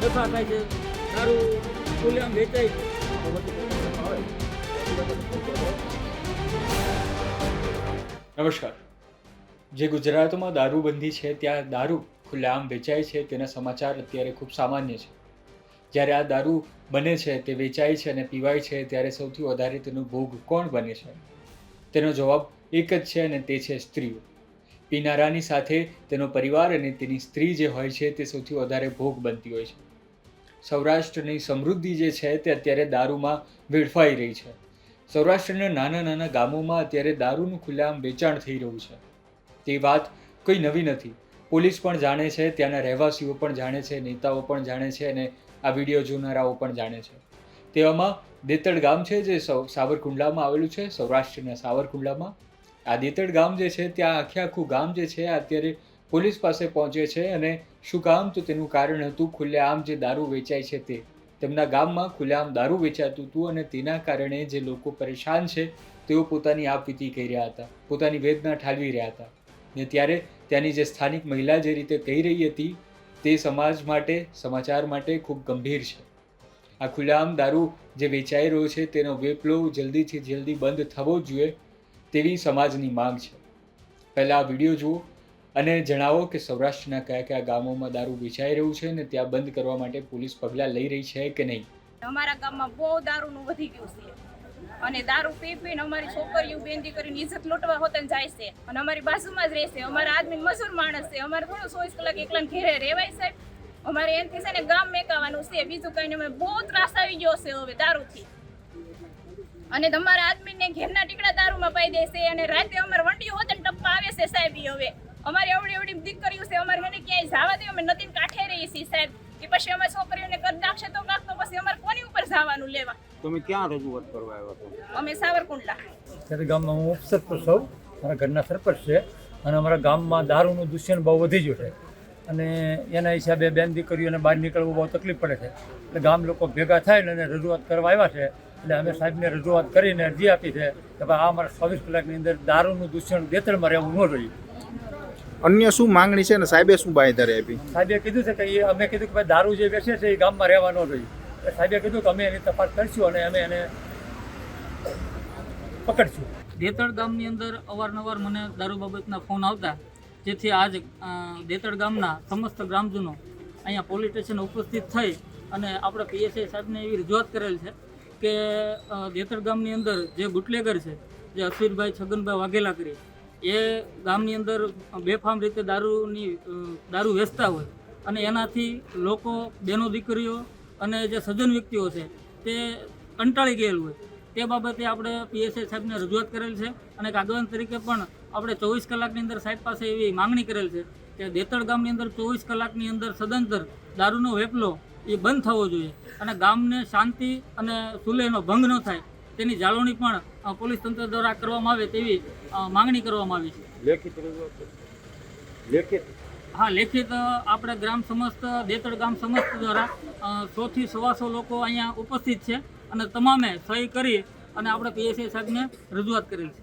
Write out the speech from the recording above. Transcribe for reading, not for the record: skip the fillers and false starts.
દફા થાય છે, દારૂ ખુલ્લેઆમ વેચાય છે. નમસ્કાર. જે ગુજરાતમાં દારૂબંધી છે ત્યાં દારૂ ખુલ્લેઆમ વેચાય છે તેના સમાચાર અત્યારે ખૂબ સામાન્ય છે. જ્યારે આ દારૂ બને છે, તે વેચાય છે અને પીવાય છે ત્યારે સૌથી વધારે તેનો ભોગ કોણ બને છે? તેનો જવાબ એક જ છે અને તે છે સ્ત્રીઓ. પીનારાની સાથે તેનો પરિવાર અને તેની સ્ત્રી જે હોય છે તે સૌથી વધારે ભોગ બનતી હોય છે. સૌરાષ્ટ્રની સમૃદ્ધિ જે છે તે અત્યારે દારૂમાં વેડફાઈ રહી છે. સૌરાષ્ટ્રના નાના નાના ગામોમાં અત્યારે દારૂનું ખુલ્લેઆમ વેચાણ થઈ રહ્યું છે. તે વાત કોઈ નવી નથી. પોલીસ પણ જાણે છે, ત્યાંના રહેવાસીઓ પણ જાણે છે, નેતાઓ પણ જાણે છે અને આ વિડીયો જોનારાઓ પણ જાણે છે. તેવામાં દેતડ ગામ છે જે સાવરકુંડલામાં આવેલું છે, સૌરાષ્ટ્રના સાવરકુંડલામાં. આ દેતડ ગામ જે છે ત્યાં આખું ગામ જે છે અત્યારે પોલીસ પાસે પહોંચે છે અને શું કામ? તો તેનું કારણ હતું ખુલ્લેઆમ જે દારૂ વેચાય છે તે. તેમના ગામમાં ખુલ્લેઆમ દારૂ વેચાતું હતું અને તેના કારણે જે લોકો પરેશાન છે તેઓ પોતાની આપવીતી કહી રહ્યા હતા, પોતાની વેદના ઠાલવી રહ્યા હતા. ને ત્યારે ત્યાંની જે સ્થાનિક મહિલા જે રીતે કહી રહી હતી તે સમાજ માટે, સમાચાર માટે ખૂબ ગંભીર છે. આ ખુલ્લેઆમ દારૂ જે વેચાઈ રહ્યો છે તેનો વેપલો જલ્દીથી જલ્દી બંધ થવો જોઈએ તેવી સમાજની માંગ છે. પહેલાં આ વિડીયો જુઓ અને જણાવો કે સૌરાષ્ટ્રના કયા કયા ગામોમાં દારૂ વેચાઈ રહ્યું છે અને ત્યાં બંધ કરવા માટે પોલીસ પગલાં લઈ રહી છે કે નહીં. અમારા ગામમાં બહુ દારૂનું વધી ગયું છે અને દારૂ પી પીને અમારી છોકરીઓ બેંદી કરીને ઇજ્જત લૂંટવા હોતને જાય છે અને અમારી બાજુમાં જ રહેશે. અમારા આદમી મજૂર માણસ છે, અમારે થોડું 24 કલાક એકલા ઘેરે રહેવાય સાહેબ. અમારે એનથી છે ને ગામ મેકાવાનું છે, બીજું કઈ અમે બહુ ત્રાસ આવી ગયો છે હવે દારૂથી. અને તમારા આદમીને ઘેરના ટીકડા દારૂમાં પાઈ દે છે અને રાતે અમારે વંડીઓ હોત ને ટપ્પા આવે છે સાહેબ. હવે અમારી એવડી દીકરીઓ છે, અમારે એને ક્યાંય જવા દે, અમે નદીને કાંઠે રહીએ છીએ સાહેબ. કે પછી અમે છોકરીઓને કરી નાખશે તો કાંક, તો પછી અમારે કોની ઉપર જવાનું લેવા? તમે ક્યાં રજૂઆત કરવા આવ્યા છો? અમે સાવરકુંડલા. ત્યારે ગામમાં હું ઉપસરપંચ છું, મારા ઘરના સરપંચ છે અને અમારા ગામમાં દારૂનું દૂષણ બહુ વધી ગયું છે અને એના હિસાબે બેન દીકરીઓને બહાર નીકળવું બહુ તકલીફ પડે છે. એટલે ગામ લોકો ભેગા થાય ને રજૂઆત કરવા આવ્યા છે. એટલે અમે સાહેબને રજૂઆત કરીને અરજી આપી છે કે ભાઈ આ અમારા 24 કલાકની અંદર દારૂનું દૂષણ દેતળમાં રહેવું ન જોઈએ. અન્ય શું માંગણી છે ને સાહેબે શું બાંયધરી આપી? સાહેબે કીધું છે કે અમે કીધું કે ભાઈ દારૂ જે વેચે છે એ ગામમાં રહેવા ન જોઈએ. એટલે સાહેબે કીધું કે અમે એની તપાસ કરીશું અને અમે એને પકડશું. દેતડ ગામની અંદર અવારનવાર મને દારૂ બાબતના ફોન આવતા, જેથી આજ દેતડ ગામના સમસ્ત ગ્રામજનો અહીંયા પોલીસ સ્ટેશન ઉપસ્થિત થઈ અને આપણે પીએસઆઈ સાહેબને એવી રજૂઆત કરેલ છે કે દેતડ ગામની અંદર જે બુટલેગર છે, જે અશ્વિનભાઈ છગનભાઈ વાઘેલા કરી, એ ગામની અંદર બેફામ રીતે દારૂ વેચતા હોય અને એનાથી લોકો, બહેનો દીકરીઓ અને જે સજ્જન વ્યક્તિઓ છે તે કંટાળી ગયેલું હોય. તે બાબતે આપણે પીએસઆઈ સાહેબને રજૂઆત કરેલ છે અને એક આગેવાન તરીકે પણ આપણે 24 કલાકની અંદર સાહેબ પાસે એવી માંગણી કરેલ છે કે દેતડ ગામની અંદર 24 કલાકની અંદર સદંતર દારૂનો વેપલો એ બંધ થવો જોઈએ અને ગામને શાંતિ અને સુલેહનો ભંગ ન થાય તેની જાળવણી પણ પોલીસ તંત્ર દ્વારા કરવામાં આવે તેવી માંગણી કરવામાં આવી છે. લેખિત રજૂઆત? હા, લેખિત આપણે ગ્રામ સમસ્ત, દેતડ ગામ સમસ્ત દ્વારા 100 થી 125 લોકો અહીંયા ઉપસ્થિત છે અને તમામે સહી કરી અને આપણે પીએસઆઈ સાહેબને રજૂઆત કરેલ છે.